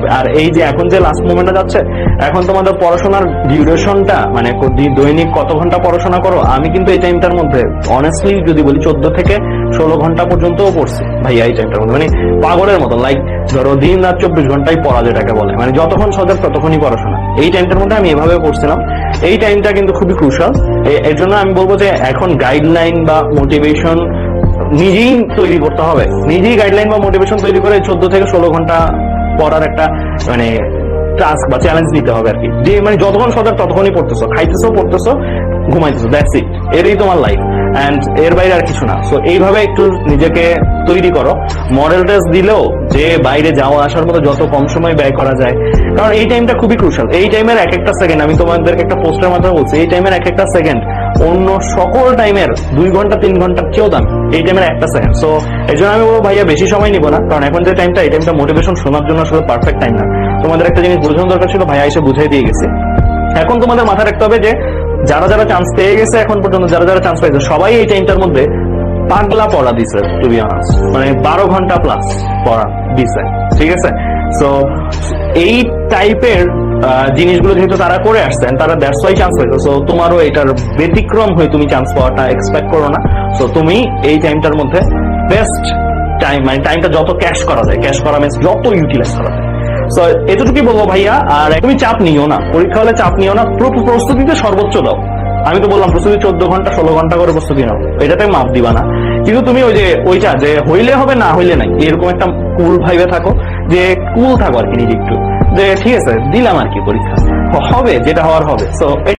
থাকবে। আর এই যে এখন যে লাস্ট মোমেন্টে যাচ্ছে, এখন তোমাদের পড়াশোনার ডিউরেশনটা মানে দৈনিক কত ঘন্টা পড়াশোনা করো, আমি কিন্তু এই টাইমটার মধ্যে অনেস্টলি যদি বলি 14 থেকে 16 ঘন্টা পর্যন্তও পড়ছি ভাইয়া এই টাইমটার মধ্যে, মানে পাগলের মতো। লাইক ধরো দিন রাত 24 ঘন্টাই পড়া যেটাকে বলে, মানে যতক্ষণ সজাগ ততক্ষণই পড়াশোনা। এই টাইমটার মধ্যে আমি এভাবে পড়ছিলাম। এই টাইমটা কিন্তু খুবই ক্রুশাল। এর জন্য আমি বলবো যে এখন গাইডলাইন বা মোটিভেশন নিজেই তৈরি করতে হবে, নিজেই গাইডলাইন বা মোটিভেশন তৈরি করে 14 থেকে 16 ঘন্টা পড়ার একটা মানে টাস্ক বা চ্যালেঞ্জ নিতে হবে আর কি। যে মানে যতক্ষণ সজাগ ততক্ষণই পড়তেছো, খাইতেছো, পড়তেছো, ঘুমাইতেছো, দ্যাটস ইট, এরই তোমার লাইফ, এন্ড এর বাইরে আর কিছু না। সো এইভাবে একটু নিজেকে তৈরি করো। মডেল টেস্ট দিলেও যে বাইরে যাওয়া আসার মতো যত কম সময় ব্যয় করা যায়, কারণ এই টাইমটা খুবই ক্রুশাল। এই টাইমের এক একটা সেকেন্ড, আমি তোমাদেরকে একটা পোস্টের মাধ্যমে বলছি, এই টাইমের এক একটা সেকেন্ড অন্য সকল টাইমের 2 ঘন্টা 3 ঘন্টার চেয়েও দাম এই টাইমের একটা সেকেন্ড। সো এই জন্য আমি বলবো ভাইয়া বেশি সময় নিবো না, কারণ এখন যে টাইমটা, এই টাইমটা মোটিভেশন শোনার জন্য আসলে পারফেক্ট টাইম না। তোমাদের একটা জিনিস বোঝানোর দরকার ছিল, ভাইয়া এসে বুঝাই দিয়ে গেছে। এখন তোমাদের মাথায় রাখতে হবে যে যারা যারা চান্স পেয়ে গেছে এখন পর্যন্ত, যারা যারা চান্স পেয়েছে সবাই এই টাইমটার মধ্যে পাগলা পড়া দিছে, টু বি অনার্স, মানে 12 ঘন্টা প্লাস পড়া দিছে, ঠিক আছে? সো এই টাইপের জিনিসগুলো যেহেতু তারা করে আসছেন, তারা দ্যাটস ওয়াই চান্স পাইছো। সো তোমারও এটার ব্যতিক্রম হয়ে তুমি চান্স পাওয়াটা এক্সপেক্ট করো না। সো তুমি এই টাইমটার মধ্যে বেস্ট টাইম, মানে টাইমটা যত ক্যাশ করা যায়, ক্যাশ করা মিন্স যত ইউটিলাইজ করা যায়। সো এতটুকুই বলবো ভাইয়া। আর তুমি চাপ নিও না, পরীক্ষা হলে চাপ নিও না, প্রস্তুতিতে সর্বোচ্চ দাও। আমি তো বললাম প্রস্তুতি 14 ঘন্টা 16 ঘন্টা করে প্রস্তুতি নাও, এটাতে মাপ দিবা না। কিন্তু তুমি ওই যে ওইটা যে হইলে হবে না হইলে নাই, এরকম একটা কুল ভাইবে থাকো, যে কুল থাকো আর কি নিজে একটু, যে ঠিক আছে দিলাম আর কি পরীক্ষা, হবে যেটা হওয়ার হবে। সো